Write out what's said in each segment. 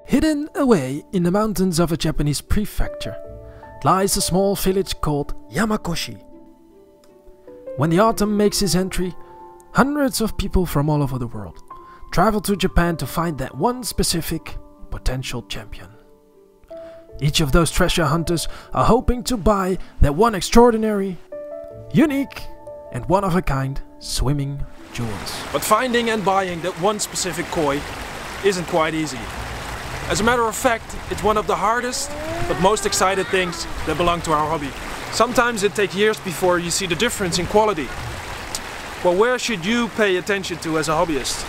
Hidden away in the mountains of a Japanese prefecture lies a small village called Yamakoshi. When the autumn makes its entry, hundreds of people from all over the world travel to Japan to find that one specific potential champion. Each of those treasure hunters are hoping to buy that one extraordinary, unique and one-of-a-kind swimming jewels. But finding and buying that one specific koi isn't quite easy. As a matter of fact, it's one of the hardest but most exciting things that belong to our hobby. Sometimes it takes years before you see the difference in quality. Well, where should you pay attention to as a hobbyist?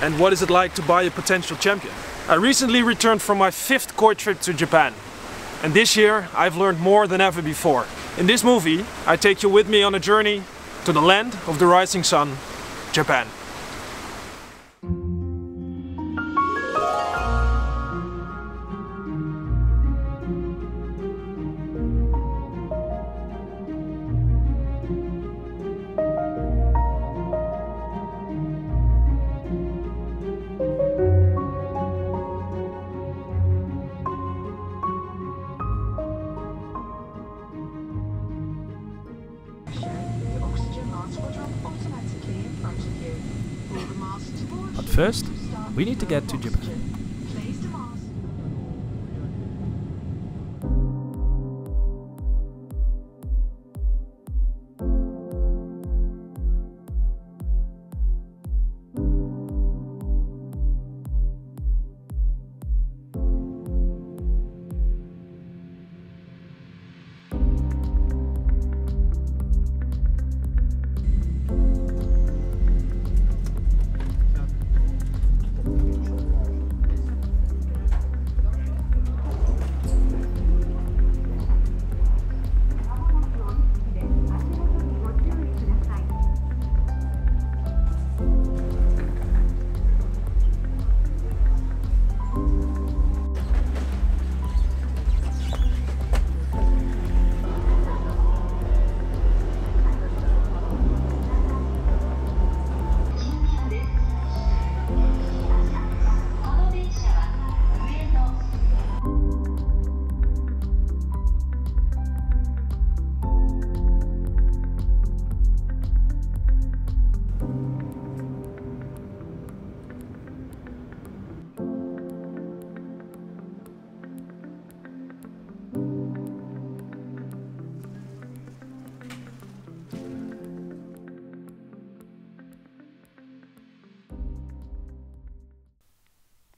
And what is it like to buy a potential champion? I recently returned from my 5th koi trip to Japan. And this year I've learned more than ever before. In this movie, I take you with me on a journey to the land of the rising sun, Japan. But first, we need to get to Japan.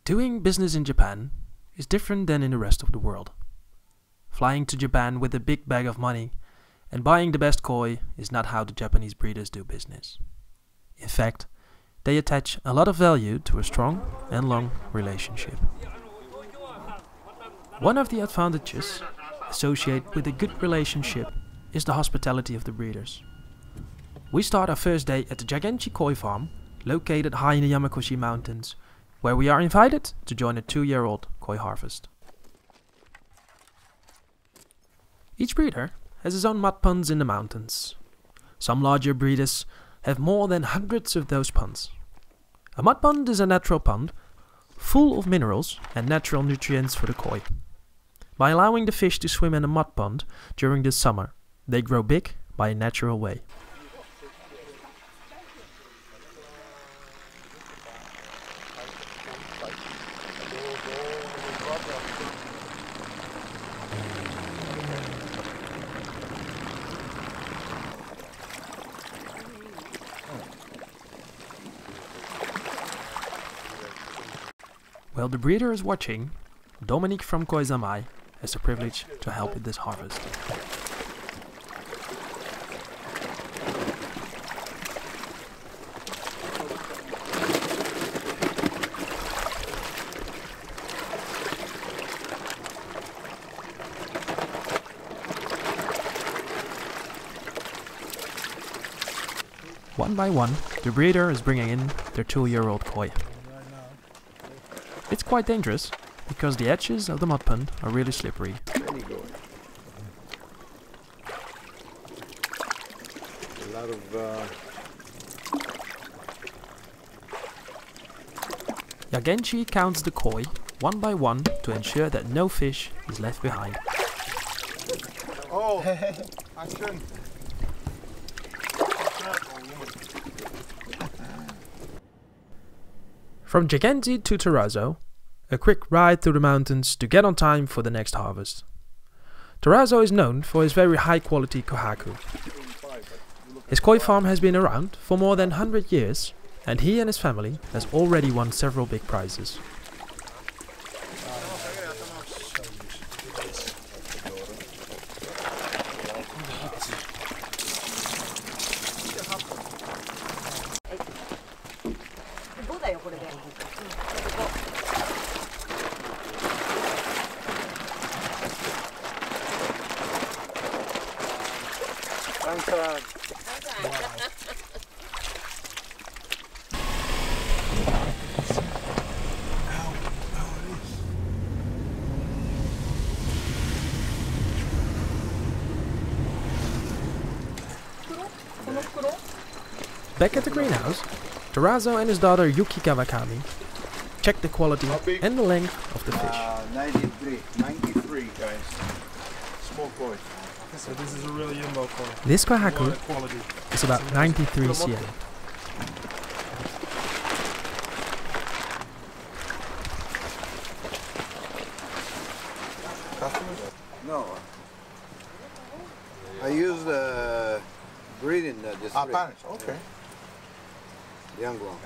Doing business in Japan is different than in the rest of the world. Flying to Japan with a big bag of money and buying the best koi is not how the Japanese breeders do business. In fact, they attach a lot of value to a strong and long relationship. One of the advantages associated with a good relationship is the hospitality of the breeders. We start our first day at the Jagenchi koi farm, located high in the Yamakoshi mountains, where we are invited to join a 2-year-old koi harvest. Each breeder has his own mud ponds in the mountains. Some larger breeders have more than hundreds of those ponds. A mud pond is a natural pond full of minerals and natural nutrients for the koi. By allowing the fish to swim in a mud pond during the summer, they grow big by a natural way. While the breeder is watching, Dominique from Koizamai has the privilege to help with this harvest. One by one, the breeder is bringing in their 2-year-old koi. It's quite dangerous, because the edges of the mud pond are really slippery. A lot of Yagenchi counts the koi one by one to ensure that no fish is left behind. Oh, action! From Giganti to Terrazzo, a quick ride through the mountains to get on time for the next harvest. Terrazzo is known for his very high quality kohaku. His koi farm has been around for more than 100 years, and he and his family has already won several big prizes. Back at the greenhouse, Terrazzo and his daughter Yuki Kawakami check the quality and the length of the fish. 93 guys. Small koi. So this is a real jumbo koi. This kohaku is about 93 cm. No. I use the breeding district. Spanish, okay. Young one.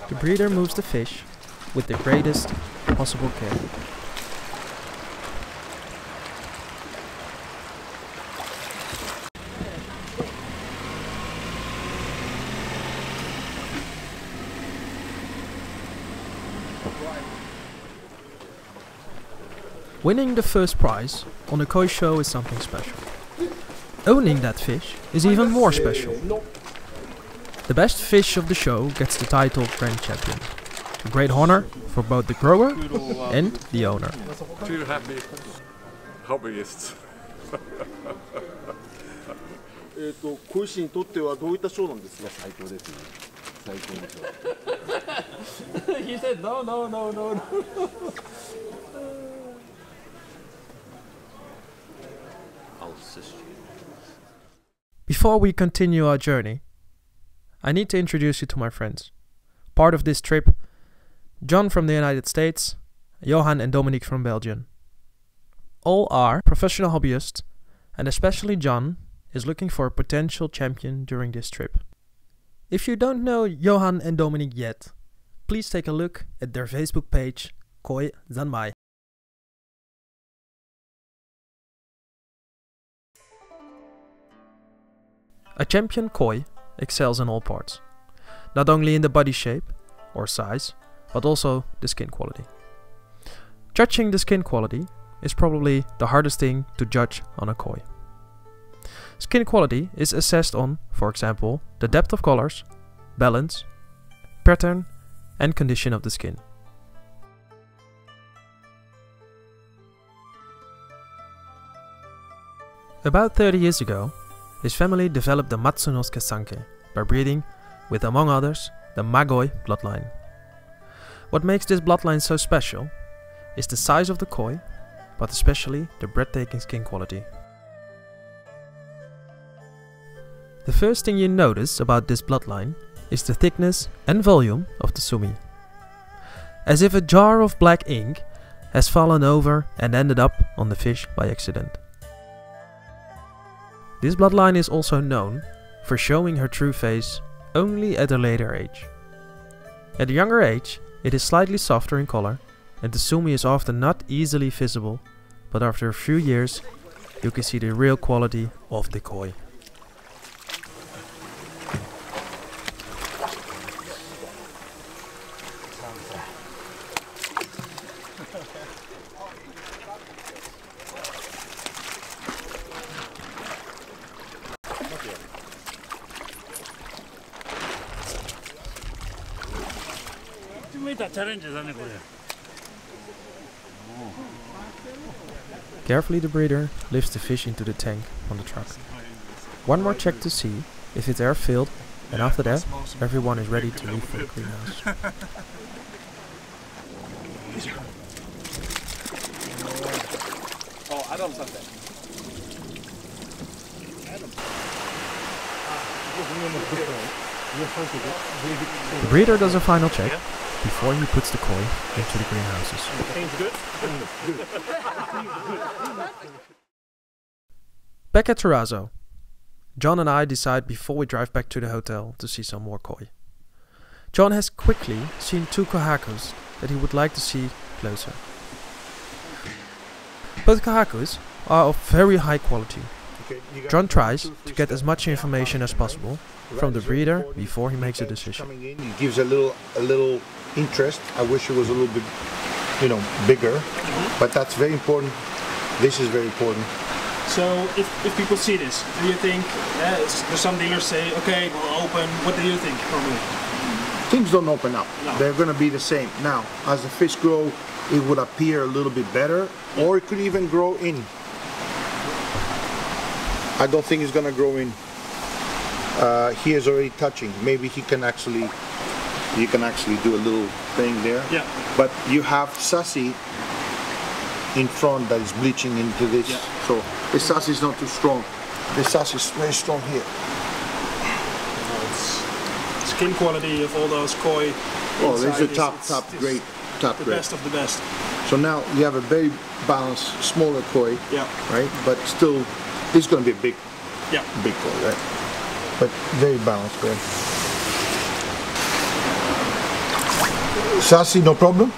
The breeder moves the fish with the greatest possible care. Winning the first prize on a koi show is something special. Owning that fish is even more special. The best fish of the show gets the title Grand Champion. A great honor for both the grower and the owner. Two happy hobbyists. 小石にとってはどういった賞なんですか？最高ですね。最高の賞。He said no, no, no, no, no. I'll assist you. Before we continue our journey, I need to introduce you to my friends. Part of this trip, John from the United States, Johan and Dominique from Belgium. All are professional hobbyists, and especially John is looking for a potential champion during this trip. If you don't know Johan and Dominique yet, please take a look at their Facebook page, Koi Zanmai. A champion koi excels in all parts, not only in the body shape or size, but also the skin quality. Judging the skin quality is probably the hardest thing to judge on a koi. Skin quality is assessed on, for example, the depth of colors, balance, pattern, and condition of the skin. About 30 years ago, his family developed the Matsunosuke Sanke by breeding with, among others, the Magoi bloodline. What makes this bloodline so special is the size of the koi, but especially the breathtaking skin quality. The first thing you notice about this bloodline is the thickness and volume of the sumi. As if a jar of black ink has fallen over and ended up on the fish by accident. This bloodline is also known for showing her true face only at a later age. At a younger age, it is slightly softer in color, and the sumi is often not easily visible, but after a few years, you can see the real quality of the koi. Carefully the breeder lifts the fish into the tank on the truck. One more check to see if it's air filled and after that, everyone is ready to leave for the greenhouse. The breeder does a final check before he puts the koi into the greenhouses. Back at Terrazzo, John and I decide before we drive back to the hotel to see some more koi. John has quickly seen 2 kahakos that he would like to see closer. Both kahakos are of very high quality. John tries to get as much information as possible from the breeder before he makes a decision. It gives a little interest. I wish it was a little bit, bigger, but that's very important. This is very important. So if people see this, do you think, some dealers say, okay, we'll open, what do you think probably? Things don't open up. No. They're going to be the same. Now, as the fish grow, it would appear a little bit better, or it could even grow in. I don't think it's going to grow in. He is already touching. Maybe you can actually do a little thing there. Yeah. But you have sassy in front that is bleaching into this. Yeah. So the sassy is not too strong. The sassy is very strong here. Skin quality of all those koi. Oh, this is a top grade. Top The grade. best of the best. So now you have a very balanced, smaller koi, Yeah. right? But still, this is going to be a big koi, right? But very balanced, right? Sassy, no problem?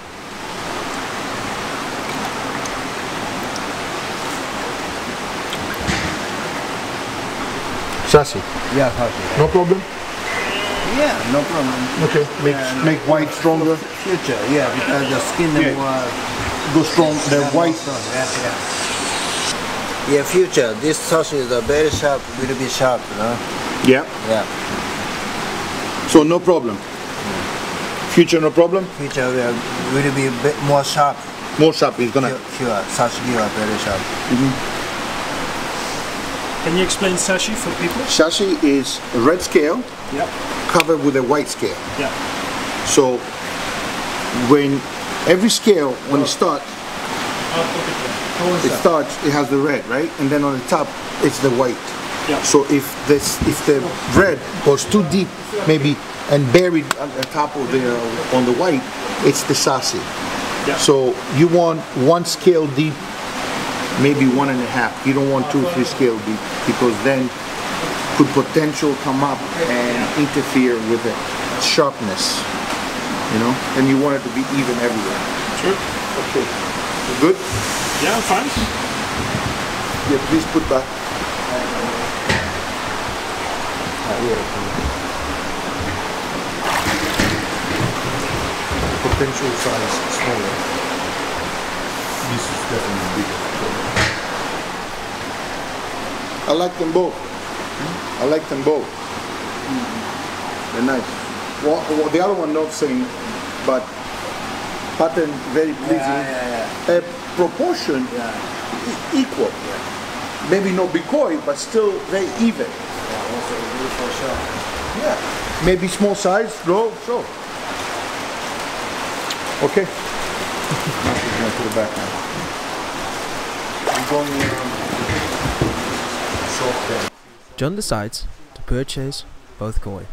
Sassy, Yeah, happy. no problem? Yeah, no problem. Okay, make white stronger. Future, yeah, because the skin Go strong, they're white. Yeah, future. This sauce is very sharp, will be sharp, Yeah. Yeah. So no problem. Future, no problem? Future will be a bit more sharp. More sharp, it's gonna. Pure, sashi are very sharp. Can you explain sashi for people? Sashi is a red scale Yeah. covered with a white scale. Yeah. So when every scale, when it starts, it has the red, right? And then on the top, it's the white. Yeah. So if the red goes too deep, maybe, and buried on the top of on the white, it's the sashi. Yeah. So you want 1 scale deep, maybe 1.5. You don't want 2 or 3 scale deep, because then could potential come up and interfere with the sharpness, and you want it to be even everywhere. Sure. Okay, you good? Yeah, I'm fine. Yeah, please put back. Potential size smaller. This is definitely bigger. I like them both. I like them both. They're nice. Well, the other one not same, but pattern very pleasing. Proportion equal. Maybe no big koi, but still very even. Also beautiful sharp. Yeah. Maybe small size, low, so. Okay. I'm going to the back now. I'm going soft there. John decides to purchase both koi.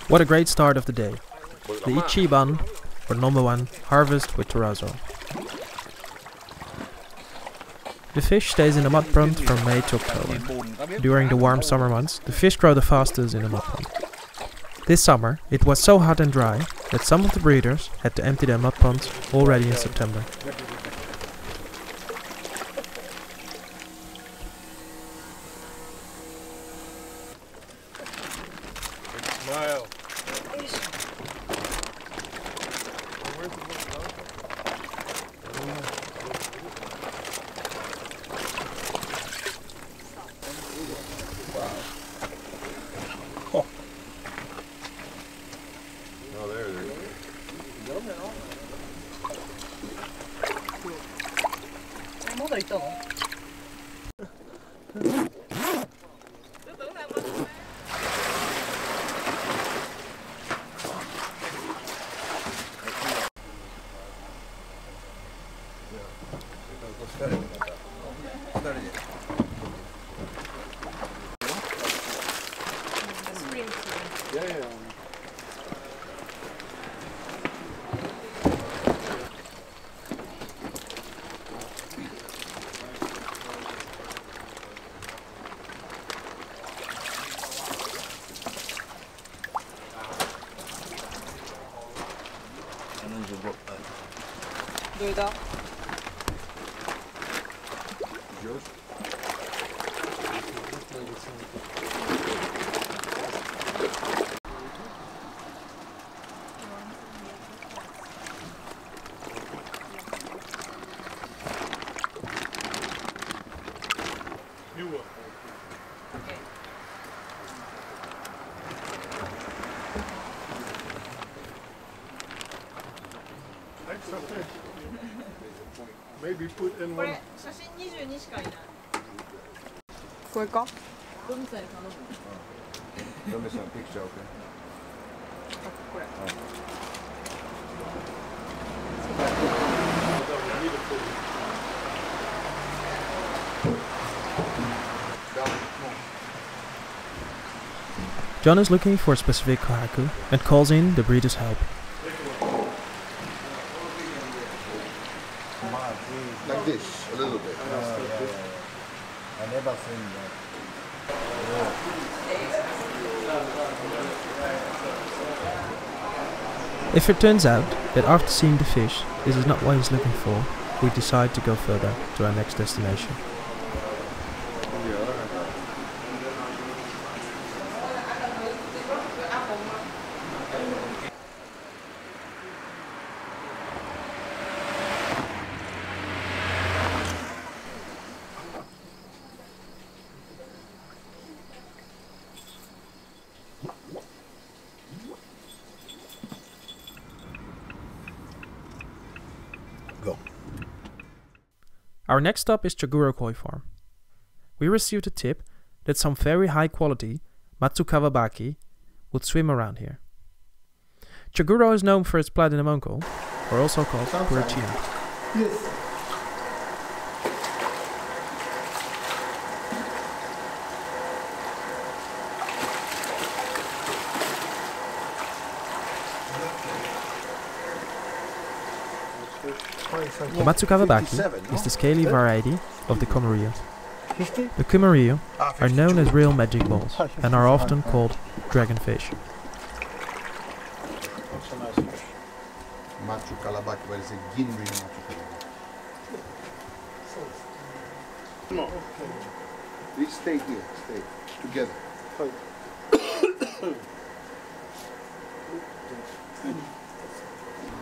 What a great start of the day. The Ichiban, or number 1, harvest with terrazzo. The fish stays in the mud pond from May to October. During the warm summer months, the fish grow the fastest in the mud pond. This summer, it was so hot and dry that some of the breeders had to empty their mud ponds already in September. Smile. Oh, there it is. Yeah. Yours? You will. Extra fish. Maybe put in こ one. れ写真22しかいない。これか？ドミさんに頼む。 Let me see a picture, okay? これ。 John is looking for a specific kohaku and calls in the breeder's help. Like this, a little bit. I never seen that. If it turns out that after seeing the fish, this is not what he's looking for, we decide to go further to our next destination. Go. Our next stop is Chaguro Koi Farm. We received a tip that some very high quality Matsukawabaki would swim around here. Chaguro is known for its platinum uncle, or also called Puricino. Yes. The Matsukawabaki is the scaly variety of the Komario. The Komario are known as real magic balls and are often called dragonfish. Matsukawabaki, where is it? Ginri Matsukawabaki. No. Please stay here, stay together.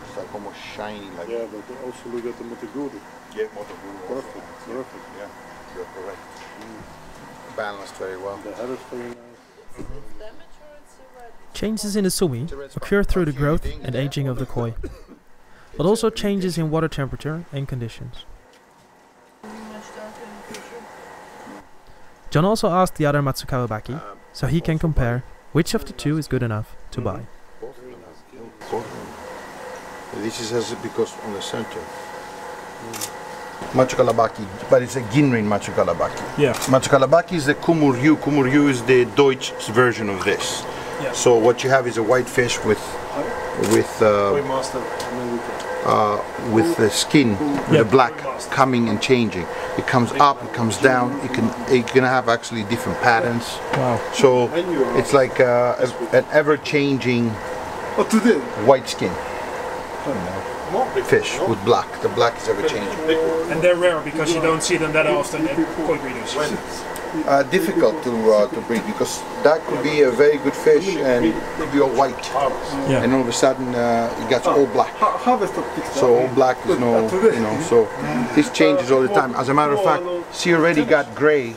It's like almost shiny, like Yeah, but also look at the Motoguru. yeah, Motoguru. Perfect. Yeah, you're correct. Balanced very well. The head is very nice. Changes in the sumi occur through the growth and aging of the koi, but also changes in water temperature and conditions. John also asked the other Matsukawabaki so he can compare which of the two is good enough to buy. Both of them. This is as because on the center. Machukalabaki, but it's a Ginrin Machukalabaki. Yeah. Machukalabaki is the Kumuryu. Kumuryu is the Deutsch version of this. Yeah. So what you have is a white fish with the skin, with the black coming and changing. It comes up, it comes down. It can have actually different patterns. Wow. So it's like an ever-changing white skin. Fish with black. The black is ever-changing. And they're rare because you don't see them that often in koi breeders. Difficult to breed because that could be a very good fish and it could be all white, and all of a sudden it gets all black. So all black is no, so this changes all the time. As a matter of fact, she already got gray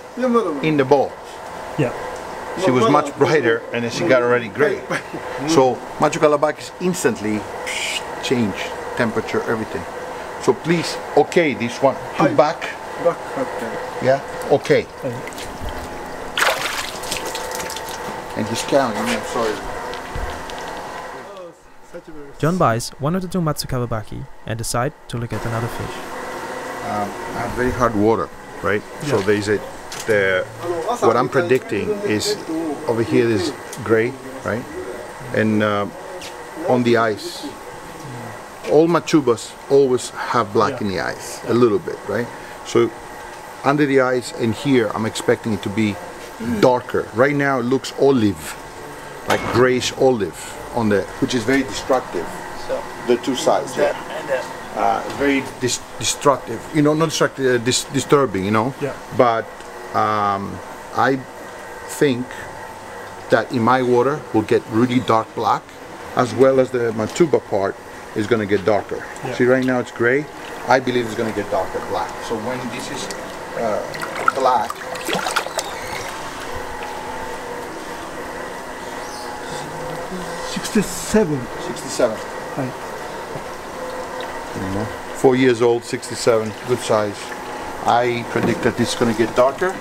in the ball. Yeah. She was much brighter and then she got already gray. So Machukalabakis instantly change temperature, everything. So please, okay, this one, put back. Yeah, okay. And he's counting, I'm sorry. John buys one of the two Matsukawabaki and decide to look at another fish. I have very hard water, right? Yeah. So there's what I'm predicting is over here is gray, right? And on the ice, all Machubas always have black in the ice, a little bit, right? So under the ice and here, I'm expecting it to be darker. Right now it looks olive, like grayish olive on the, which is very destructive. The two sides there. Very destructive, not destructive, disturbing, Yeah. But I think that in my water will get really dark black, as well as the Matuba part is going to get darker. Yeah. See, right now it's gray. I believe it's going to get darker black. So when this is black, 67. 67. Right. 4 years old, 67, good size. I predict that it's going to get darker.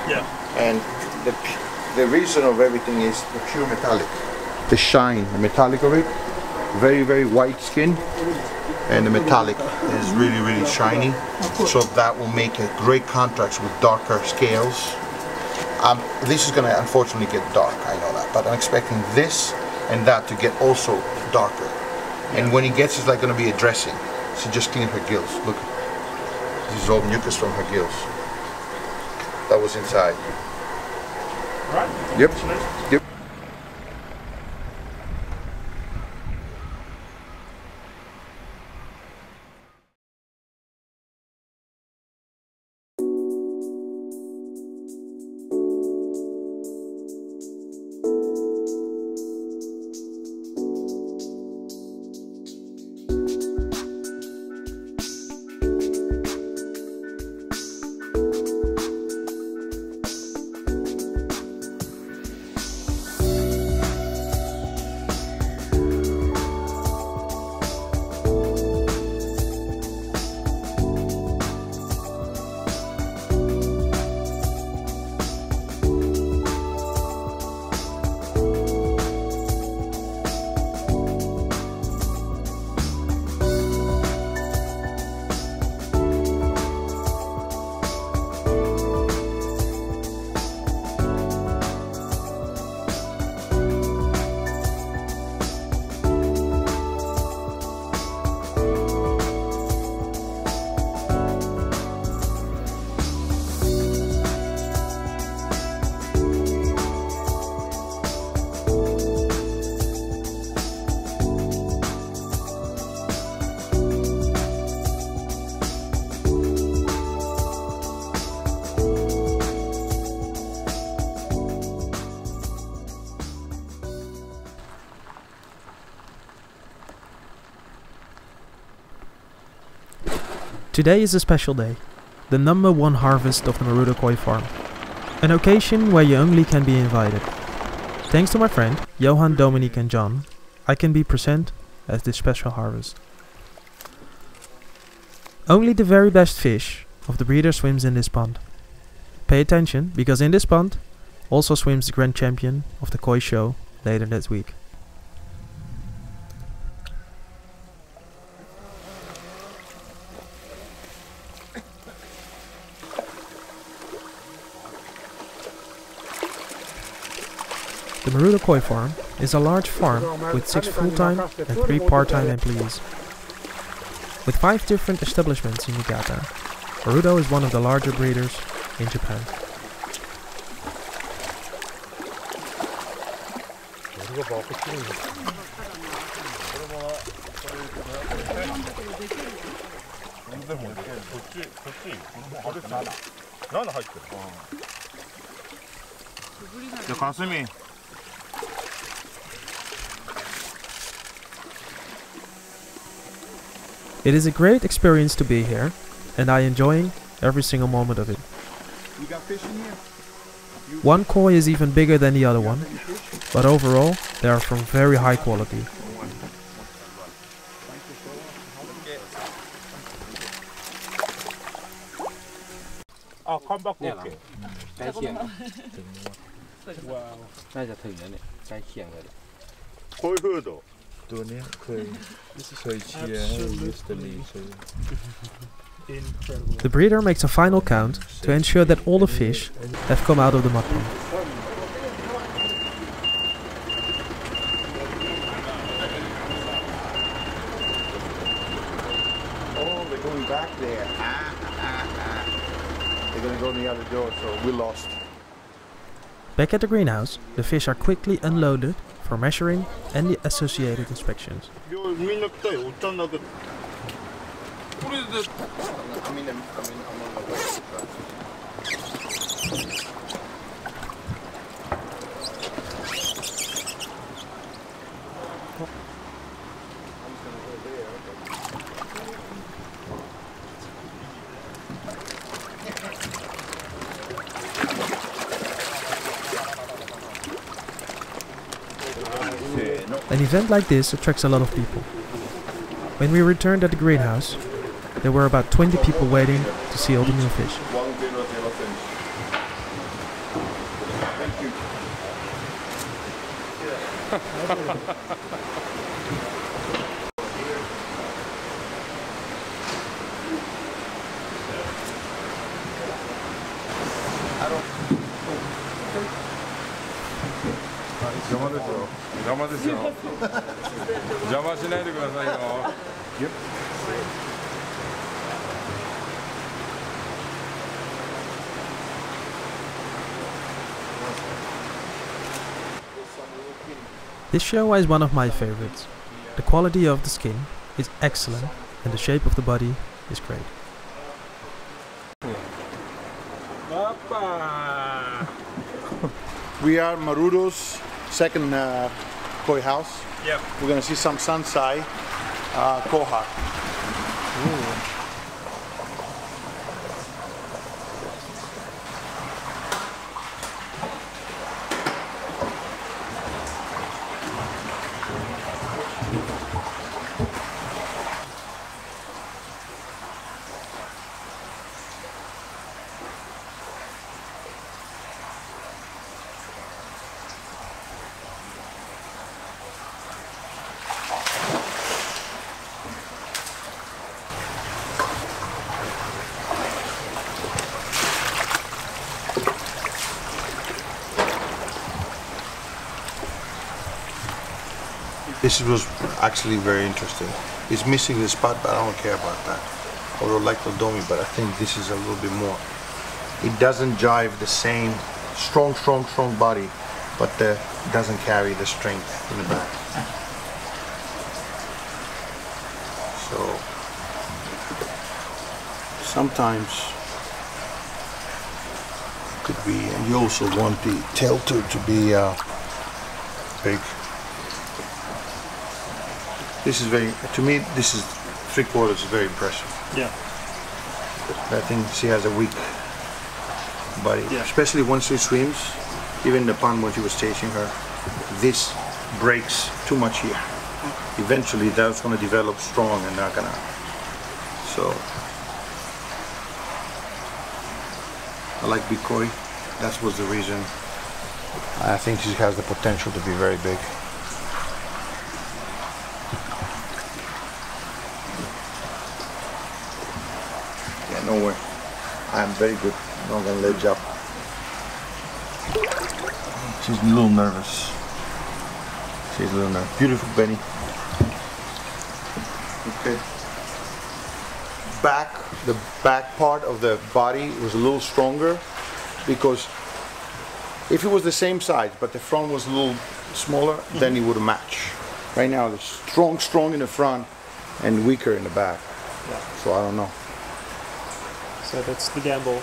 Yeah. And the reason of everything is the pure metallic. The shine, the metallic of it. Very, very white skin. And the metallic is really, really shiny. So that will make a great contrast with darker scales. This is going to unfortunately get dark, I know that. But I'm expecting this and that to get also darker. And when he gets, it's like going to be a dressing. She just cleaned her gills. Look, this is all mucus from her gills. That was inside. Right. Yep. Yep. Today is a special day, the #1 harvest of the Marudo Koi farm, an occasion where you only can be invited. Thanks to my friend Johan, Dominique and John, I can be present at this special harvest. Only the very best fish of the breeder swims in this pond. Pay attention, because in this pond also swims the grand champion of the koi show later that week. The Marudo Koi farm is a large farm with 6 full-time and 3 part-time employees. With 5 different establishments in Niigata, Marudo is one of the larger breeders in Japan. It is a great experience to be here, and I enjoying every single moment of it. You got fish in here? One koi is even bigger than the other one, but overall they are from very high quality. The breeder makes a final count to ensure that all the fish have come out of the mud pond. Oh, they're going back there. They're going to go in the other door, so we lost. Back at the greenhouse, the fish are quickly unloaded for measuring and the associated inspections. An event like this attracts a lot of people. When we returned at the greenhouse, there were about 20 people waiting to see all the new fish. This show is one of my favorites. The quality of the skin is excellent and the shape of the body is great. We are Marudo's second koi house. Yep. We're going to see some Sansai Koha. This was actually very interesting. It's missing the spot, but I don't care about that. I would like Domi, but I think this is a little bit more. It doesn't jive the same strong body, but it doesn't carry the strength in the back. So sometimes could be, and you also want the tail to be big. This is very, to me, this is 3/4 very impressive. Yeah. I think she has a weak body, Yeah. especially once she swims. Even in the pond when she was chasing her, this breaks too much here. Eventually that's going to develop strong and not gonna. So I like big koi. That was the reason. I think she has the potential to be very big. Yeah, no way. I'm very good. Not gonna ledge up. She's a little nervous. She's a little nervous. Beautiful Benny. Okay. The back part of the body was a little stronger because if it was the same size but the front was a little smaller, then it would match. Right now it's strong in the front and weaker in the back. Yeah. So I don't know. So that's the gamble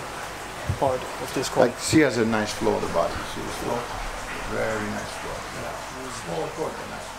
part of this court. Like she has a nice flow of the body. See this flow? Very nice flow. Yeah. Small court, but nice flow.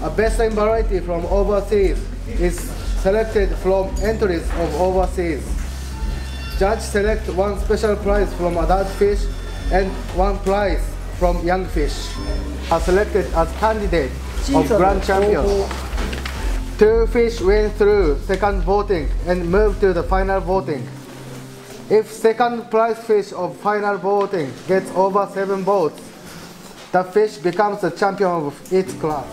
A best-selling variety from overseas is selected from entries of overseas. Judge select one special prize from adult fish and one prize from young fish are selected as candidate of grand champion. 2 fish went through second voting and moved to the final voting. If second prize fish of final voting gets over 7 votes, the fish becomes the champion of its class.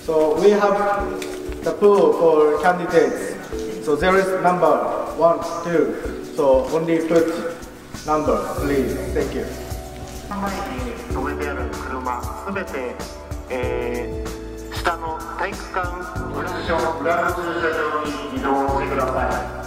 So we have the pool for candidates. So there is number 1, 2. So only put number, please. Thank you. 止めてある車すべて、下の体育館裏駐車場に移動してください。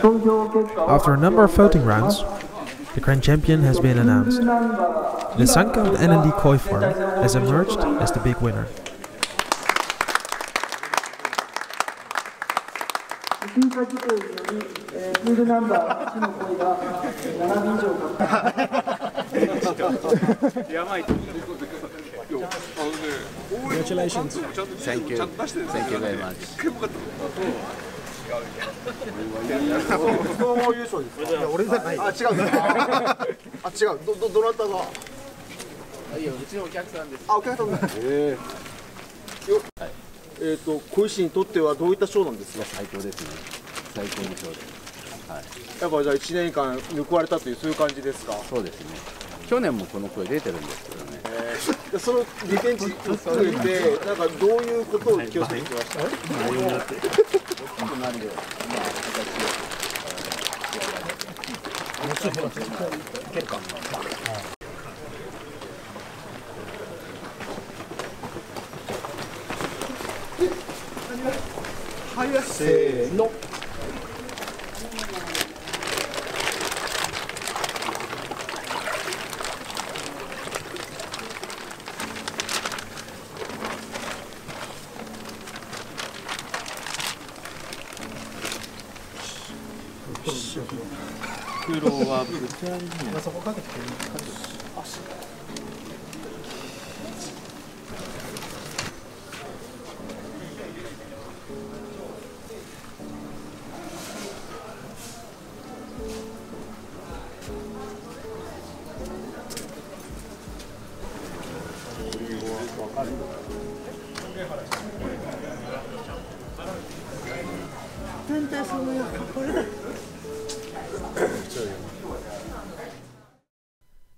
After a number of voting rounds, the Grand Champion has been announced. The Sanka NND Koi Farm has emerged as the big winner. Congratulations. Thank you. Thank you very much. 俺じゃない。あ、違う。あ、違う。どなたが。いや、うちのお客さんです。あ、お客さんだ。小石にとってはどういった賞なんですか。最高ですね。最高の賞です。はい。やっぱじゃあ1年間報われたというそういう感じですか。そうですね。去年もこの声出てるんですけどね。そのリベンジを含めてなんかどういうことを気をつけてきました。せーの。袋はぶち上げに。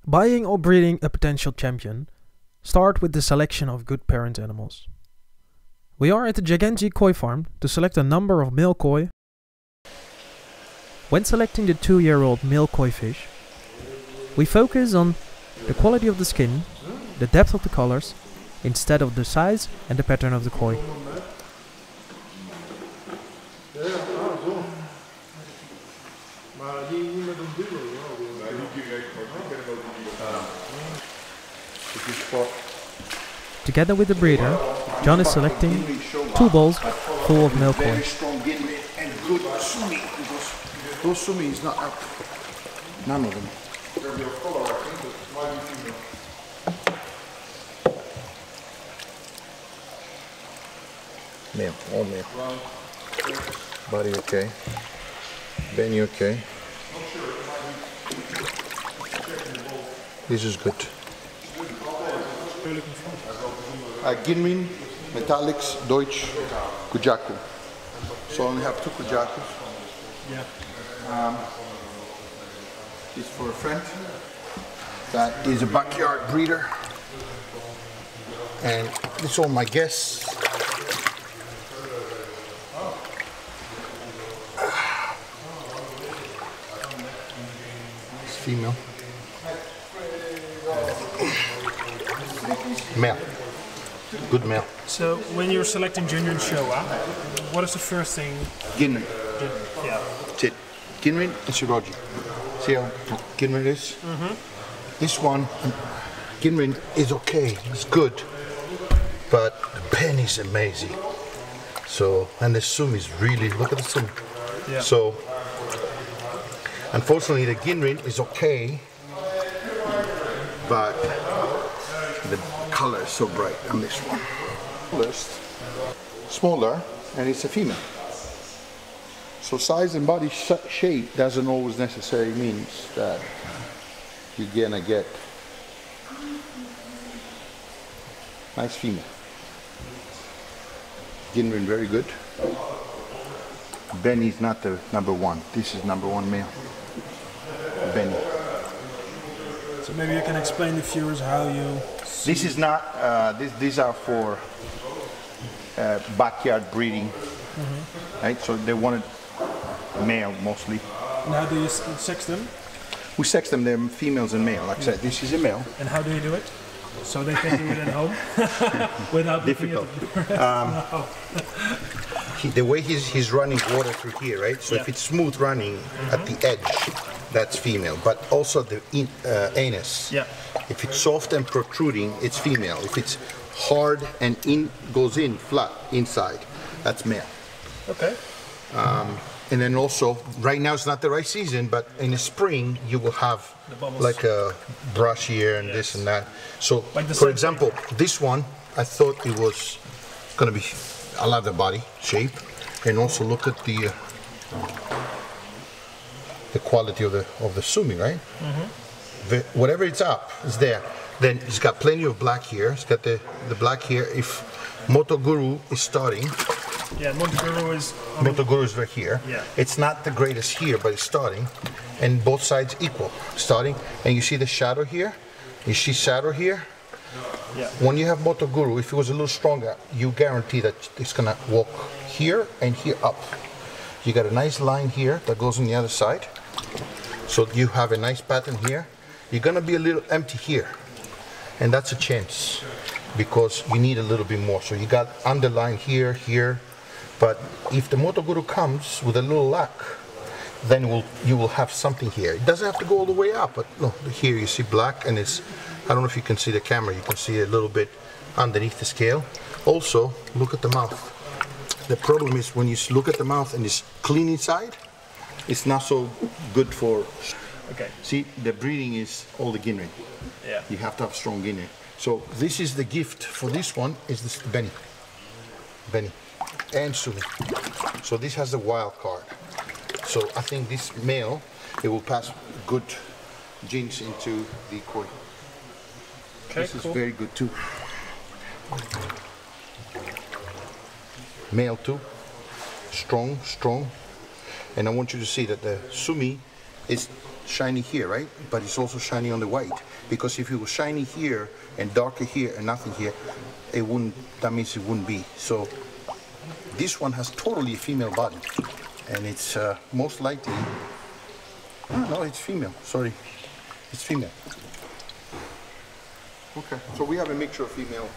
Buying or breeding a potential champion, start with the selection of good parent animals. We are at the Gigantic Koi Farm to select a number of male koi. When selecting the 2-year-old male koi fish, we focus on the quality of the skin, the depth of the colors, instead of the size and the pattern of the koi. Together with the breeder, John is selecting 2 bowls full of male koi. Very strong ginmi and good sumi because those sumi is not up. None of them. Male, all male. Body okay. Benny okay. This is good. Ginmin, Metallics, Deutsch, Kujaku. So I only have 2 Kujakus. Yeah. This is for a friend. That is a backyard breeder. And this is all my guests. It's female. Male. Good male. So when you're selecting genuine Showa, what is the first thing? Ginrin. Yeah. That's it. Ginrin and Shiroji. See how Ginrin is? This one, Ginrin is okay. It's good. But the pen is amazing. So, and the sum is really, look at the sum. Yeah. So, unfortunately the Ginrin is okay, but the color is so bright on this one. Smaller, and it's a female. So size and body shape doesn't always necessarily mean that you're gonna get nice female. Ginrin very good. Benny's not the number 1. This is number 1 male. Benny. So maybe you can explain to viewers how you... This is not, these are for backyard breeding, right? So they wanted male mostly. And how do you sex them? We sex them, they're females and male. Like I said, this is a male. And how do you do it? So they can do it at home without Difficult. No. The way he's running water through here, right? So if it's smooth running at the edge, that's female. But also the anus. Yeah. If it's soft and protruding, it's female. If it's hard and goes in flat inside, that's male. Okay. And then also, right now it's not the right season, but in the spring you will have like a brush here and this and that. So, like for example, this one, I thought it was going to be, I love the body shape, and also look at the quality of the sumi, right? Whatever it's up is there. Then it's got plenty of black here. It's got the black here. If Motoguru is starting. Yeah, Motoguru is. Motoguru is right here. Yeah. It's not the greatest here, but it's starting, and both sides equal. Starting, and you see the shadow here. You see shadow here. Yeah. When you have Motoguru, if it was a little stronger, you guarantee that it's gonna walk here and here up. You got a nice line here that goes on the other side. So you have a nice pattern here. You're gonna be a little empty here, and that's a chance because you need a little bit more. So you got underline here, here. But if the Motoguru comes with a little luck, then you will have something here. It doesn't have to go all the way up, but look, here you see black, and it's, I don't know if you can see the camera, you can see a little bit underneath the scale. Also, look at the mouth. The problem is when you look at the mouth and it's clean inside, it's not so good for, okay. See, the breeding is all the Ginrin. Yeah. You have to have strong Ginrin. So this is the gift for this one, is this Benny. Benny. And Sumi. So this has the wild card. So I think this male, it will pass good genes into the koi. Okay, this cool. is very good too. Male too. Strong, strong. And I want you to see that the Sumi is shiny here, right? But it's also shiny on the white. Because if it was shiny here and darker here and nothing here, it wouldn't, that means it wouldn't be. So this one has totally a female body, and it's most likely, no, it's female, sorry, it's female. Okay, so we have a mixture of female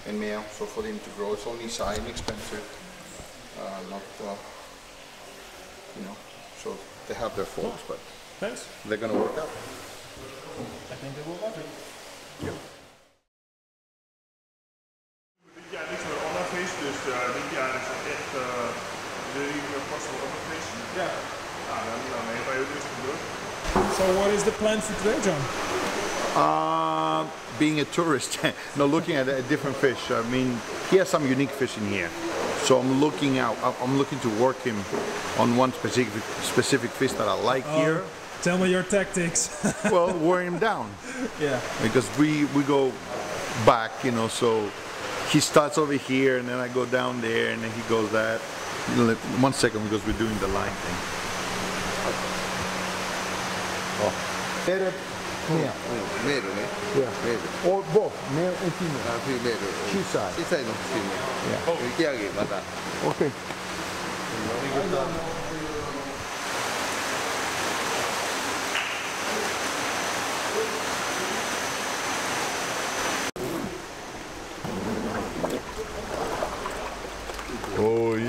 and male, so for them to grow, it's only size, inexpensive, not, you know, so they have their faults, but thanks. They're gonna work out. I think they will love it. Yeah. Ja, niks met een ander vis, dus dit jaar is het echt de possible other fish. Yeah. Dan ben je dus gebeurd. So what is the plan for today, John? Being a tourist, no, looking at a different fish. I mean, he has some unique fish in here, so I'm looking to work him on one specific fish that I like here. Tell me your tactics. Well, wear him down. Yeah. Because we go back, you know, so he starts over here and then I go down there and then he goes that. 1 second, because we're doing the line thing. Oh. Male. Male, né? Yeah. Or both, male and female. Female. 小さい。小さいの female. Yeah. 引き上げまた。 Okay. Oi,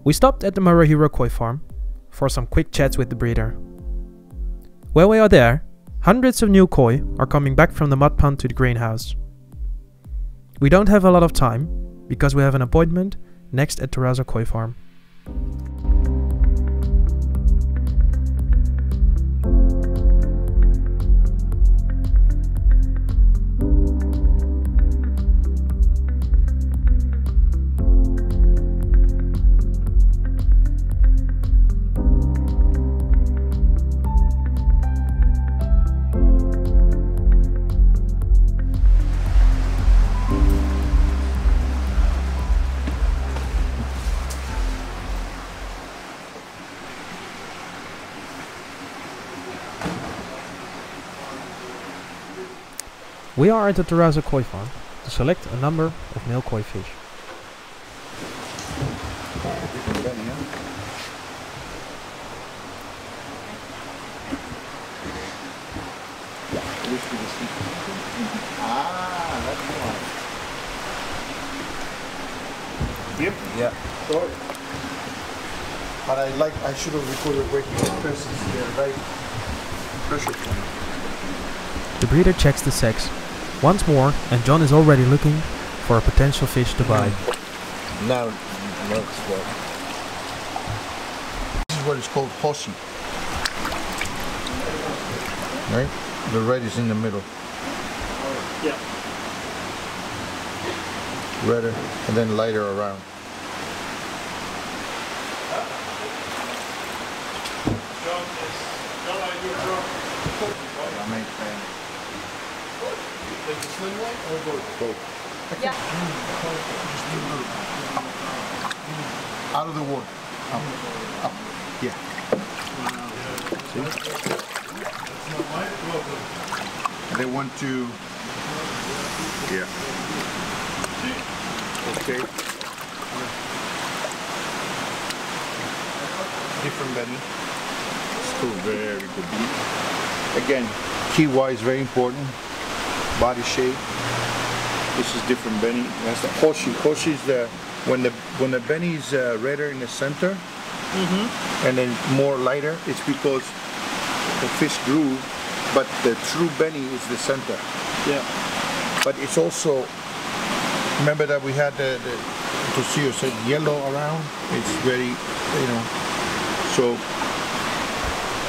We stopped at the Marahira Koi farm for some quick chats with the breeder. While we are there, hundreds of new koi are coming back from the mud pond to the greenhouse. We don't have a lot of time because we have an appointment next at Terraza Koi farm. We are at the Terrazzo Koi Farm to select a number of male koi fish. Yep. Yeah. Sorry. But I should have recorded where he presses the right pressure point. The breeder checks the sex once more, and John is already looking for a potential fish to buy. Now, looks good. This is what is called hoshi. Right? The red is in the middle. Yeah. Redder and then lighter around. Yeah. Out of the water. Up. Up. Yeah. See? And they want to. Yeah. Okay. Different Benny. Still very good. Again, key-wise very important. Body shape. This is different Benny. That's the Hoshi. Hoshi is the when the Benny is redder in the center, and then more lighter. It's because the fish grew, but the true Benny is the center. Yeah. But it's also, remember that we had the Toshio said yellow around. It's very, so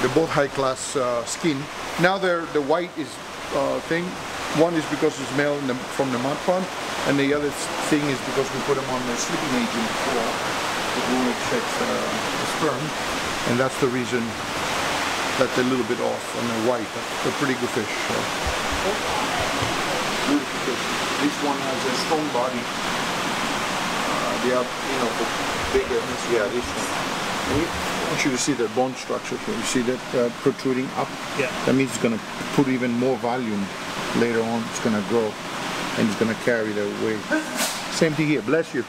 they're both high class skin. Now the white is thing. One is because it's male from the mud pond, and the other thing is because we put them on the sleeping agent for the checks the sperm, and that's the reason that they're a little bit off on the white. They're pretty good fish. Beautiful fish. This one has a strong body. They are, bigger. Yeah, this one. I want you to see the bone structure here. You see that protruding up? Yeah. That means it's going to put even more volume. Later on, it's going to grow and it's going to carry the weight. Same thing here. Bless you.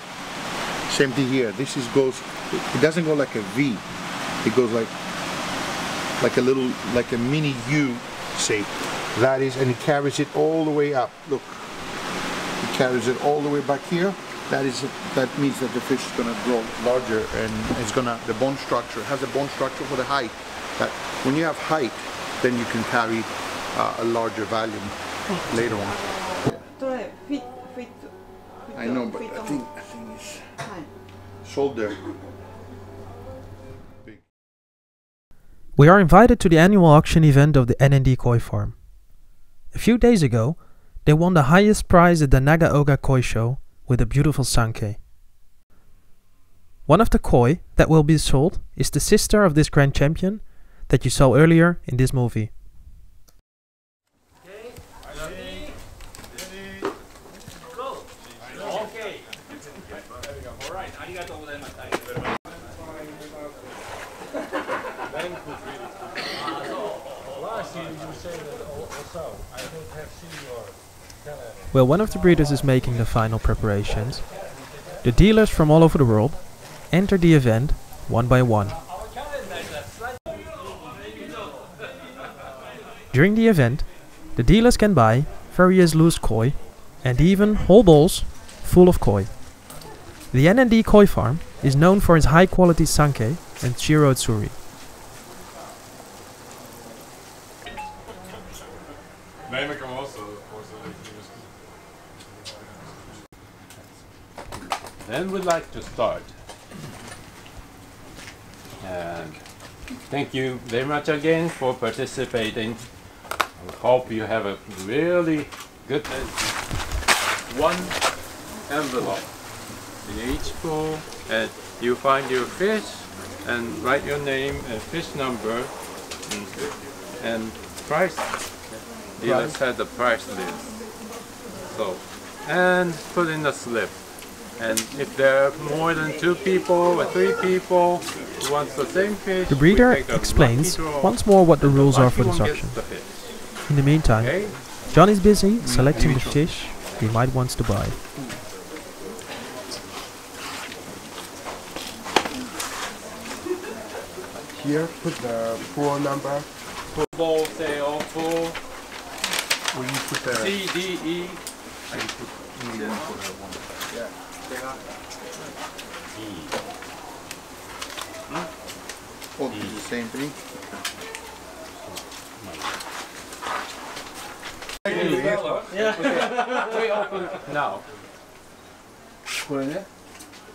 Same thing here. This goes. It doesn't go like a V. It goes like a little, like a mini U shape. That is, and it carries it all the way up. Look, it carries it all the way back here. That means that the fish is going to grow larger, and it's going to, the bone structure has a bone structure for the height. That when you have height, then you can carry a larger volume later on. I know, but I think it's shoulder. Big. We are invited to the annual auction event of the NND Koi Farm. A few days ago, they won the highest prize at the Nagaoka Koi Show with a beautiful sanke. One of the koi that will be sold is the sister of this grand champion that you saw earlier in this movie. While one of the breeders is making the final preparations, the dealers from all over the world enter the event one by one. During the event, the dealers can buy various loose koi and even whole bowls full of koi. The NND Koi Farm is known for its high quality sanke and shiro tsuri. Then we'd like to start. And thank you very much again for participating. I hope you have a really good one envelope in each pool, and you find your fish and write your name and fish number and price. Dealers had the price list. So, and put in the slip. And if there are more than 2 people or 3 people who want the same fish, the breeder explains once more what the rules are for this auction. In the meantime, John is busy selecting the fish he might want to buy. Here, put the pool number. Ball say all full. Will you put the C, D, E. I put only one for that one. Yeah. Oh, it's the same thing. Yeah. We open now.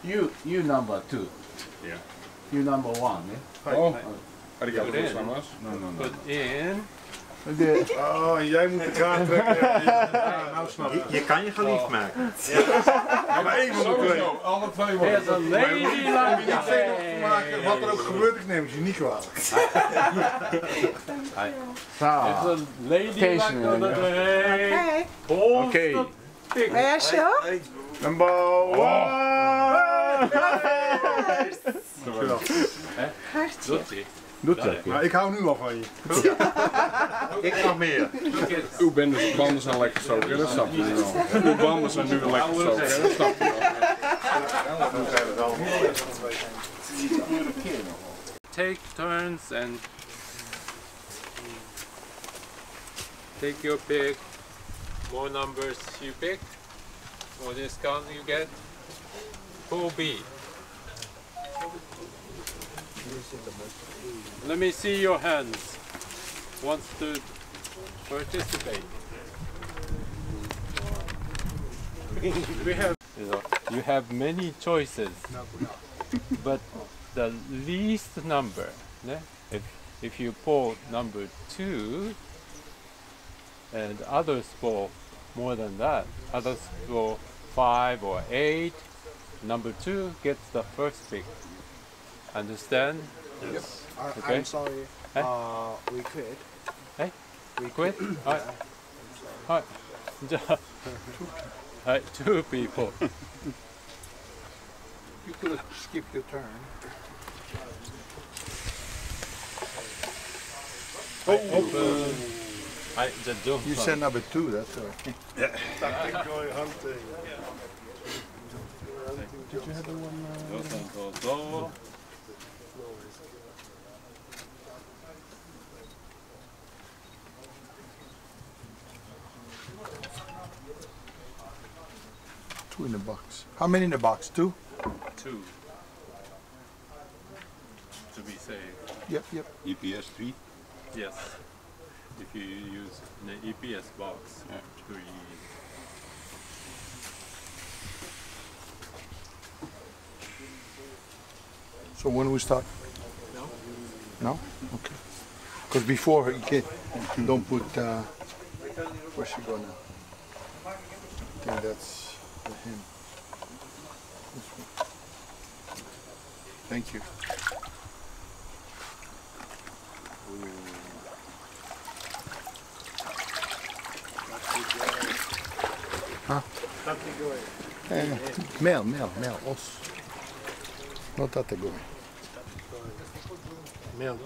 You number 2. Yeah. You number 1. Yeah? Oh. Arigato gozaimasu. Put in. Oh, jij moet de kaart trekken. Ja, nou snap ik. Je kan je geliefd maken. Ja, maar één van de twee. Alle twee There's a lady like niet zenuwachtig maken. Wat er ook gebeurt, ik neem het je niet kwalijk. There's a lady like the other day. Okay. May I show? Number 1! Doet hij. Doet dat. Maar ik hou nu al van je. Ik nog meer. Uw banden zijn lekker stoken, dat snap je wel. Uw banden zijn nu lekker stoken, dat snap je wel. Take turns and take your pick. More numbers you pick, more discount you get. Pool B. Let me see your hands. Wants to participate. You have many choices, but the least number. If you pull number 2, and others pull more than that, others pull 5 or 8. Number 2 gets the first pick. Understand? Yes. Okay. I'm sorry. We quit. Hey? We quit? Alright. Alright, 2 people. You could have skipped your turn. You said number 2, that's all right. Yeah. Enjoy hunting. Did you have the one? Two in the box. How many in the box? 2? 2. To be safe. Yep, yep. EPS 3? Yes. If you use the EPS box, 3. So when we start? No. No? Okay. Because before you don't put. Where's she going now? I think that's the him. This one. Thank you. Huh? Mel, os. Not that going. Mel.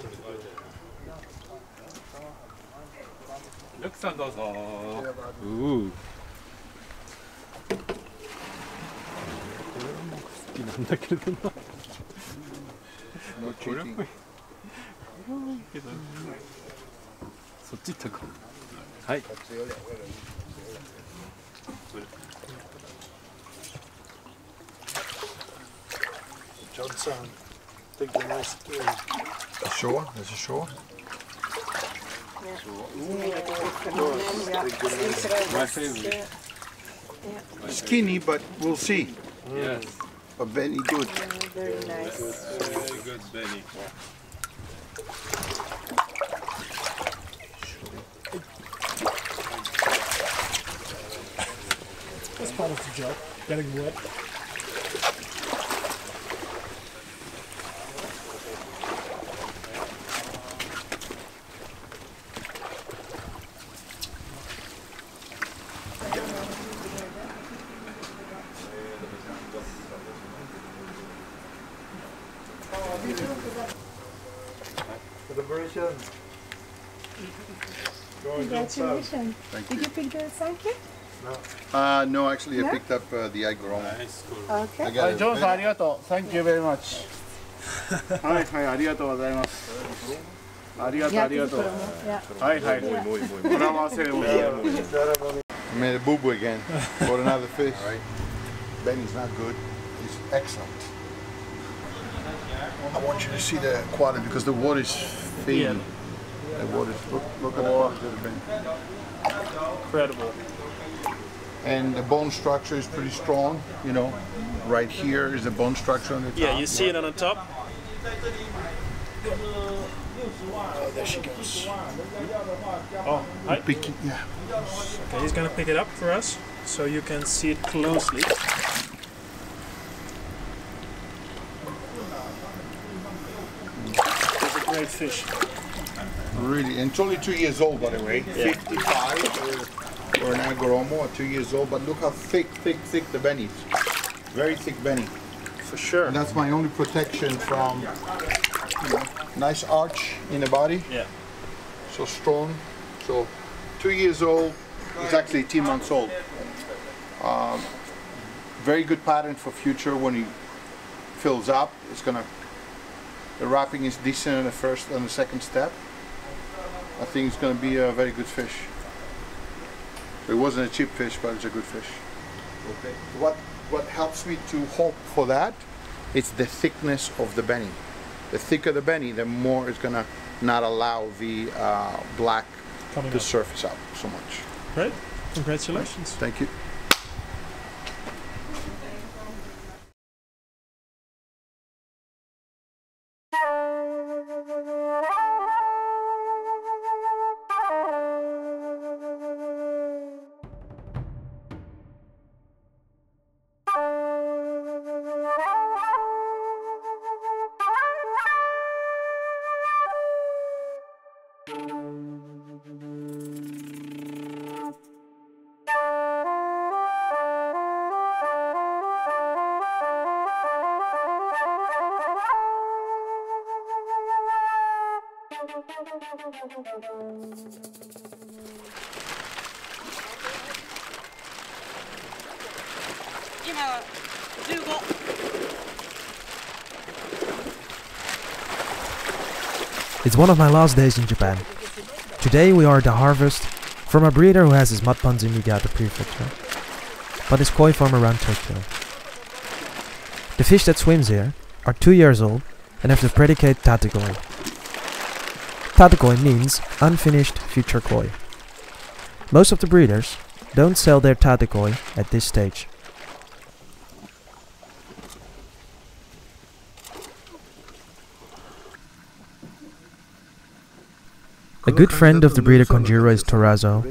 Look, Sandozo. Ooh. No cheating. そっち行ったか。はい。Johnson, take the nice A shore? There's a shore? My favorite. Skinny, but we'll see. Yes. But very good. Very nice. Very good, Benny. That's part of the job, getting wet. Celebration. Congratulations. Thank Did you pick the sankey? No, actually, I No? picked up the Agoromo. Okay. I got it. ジョンさんありがとう。Thank you very much. はいはい、ありがとうございます。ありがとう、ありがとう。はいはい。これは忘れ物。 I made a boo-boo again. Caught another fish. Benny's not good. He's excellent. I want you to see the quality because the water is fading. The water is, look at the quality of the Benny. Incredible. And the bone structure is pretty strong, you know. Right here is the bone structure on the top. Yeah, you see it on the top. Oh, there she goes. Oh, hi. Yeah. Okay, he's gonna pick it up for us so you can see it closely. It's a great fish. Really, and it's only 2 years old, by the way. Yeah. 55 or an Agoromo, 2 years old. But look how thick the Benny is. Very thick Benny. For sure. And that's my only protection from, you know, nice arch in the body. Yeah. So strong. So 2 years old. It's actually 18 months old. Very good pattern for future when he fills up. It's gonna. The wrapping is decent on the first and the second step. I think it's gonna be a very good fish. It wasn't a cheap fish, but it's a good fish. Okay. What helps me to hope for that? It's the thickness of the Benny. The thicker the Benny, the more it's gonna not allow the black to surface up so much. Great. Congratulations. Thank you. It's one of my last days in Japan. Today we are at the harvest from a breeder who has his mud ponds in Niigata prefecture, but is koi farm around Tokyo. The fish that swims here are 2 years old and have the predicate tatekoi. Tatekoi means unfinished future koi. Most of the breeders don't sell their tatekoi at this stage. A good friend of the breeder Konjiro is Torazo,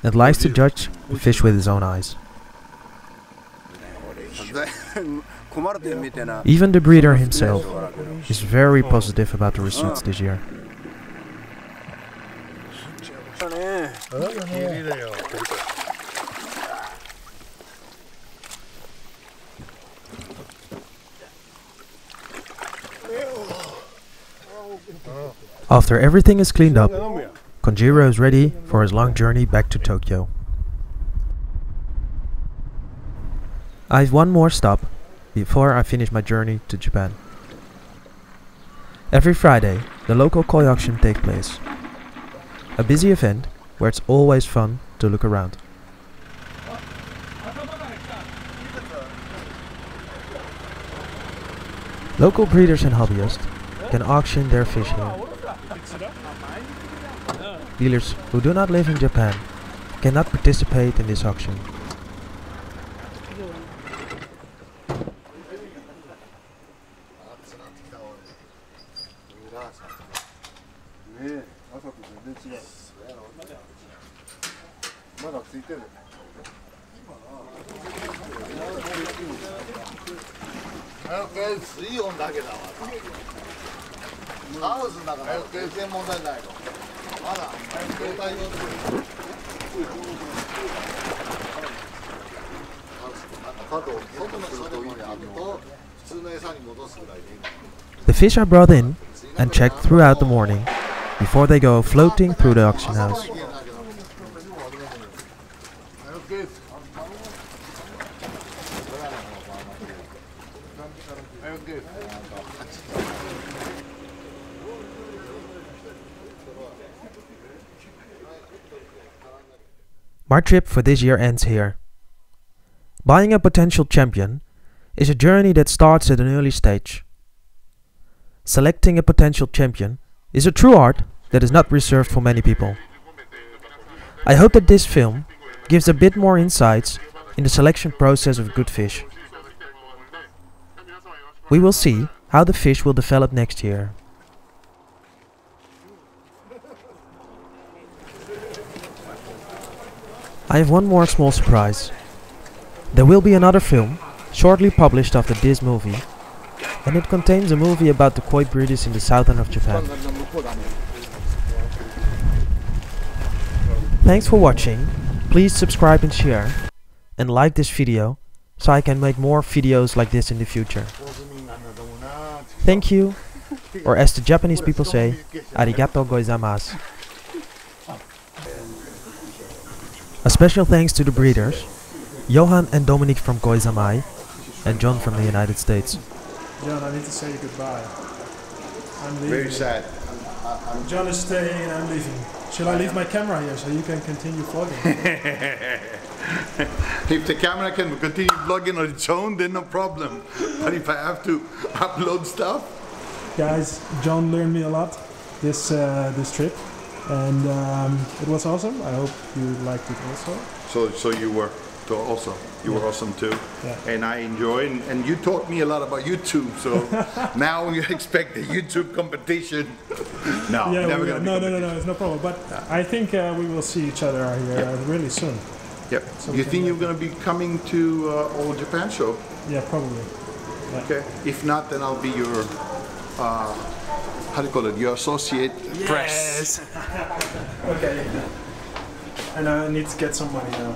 and likes to judge the fish with his own eyes. Even the breeder himself is very positive about the results this year. After everything is cleaned up, Konjiro is ready for his long journey back to Tokyo. I have one more stop before I finish my journey to Japan. Every Friday, the local koi auction takes place. A busy event where it's always fun to look around. Local breeders and hobbyists can auction their fish here. Dealers who do not live in Japan cannot participate in this auction. The fish are brought in and checked throughout the morning before they go floating through the auction house. My trip for this year ends here. Buying a potential champion is a journey that starts at an early stage. Selecting a potential champion is a true art that is not reserved for many people. I hope that this film gives a bit more insights in the selection process of good fish. We will see how the fish will develop next year. I have one more small surprise. There will be another film shortly published after this movie, and it contains a movie about the koi breeders in the southern of Japan. Thanks for watching. Please subscribe and share, and like this video so I can make more videos like this in the future. Thank you, or as the Japanese people say, arigatou gozaimasu. A special thanks to the breeders, Johan and Dominic from Koizamai, and John from the United States. John, I need to say goodbye. I'm leaving. Very sad. John is staying and I'm leaving. Shall I leave my camera here so you can continue vlogging? If the camera can continue vlogging on its own, then no problem. But if I have to upload stuff... Guys, John learned me a lot this trip. And it was awesome. I hope you liked it also. So you were also. You were awesome too. Yeah. And I enjoyed, and you taught me a lot about YouTube, so now you expect a YouTube competition. No, yeah, never no, it's no problem. But I think we will see each other here really soon. Yep. So you think you're going to be coming to All Japan show? Yeah, probably. Yeah. Okay. If not, then I'll be your how do you call it? Your associate press. Okay. And I need to get some money now.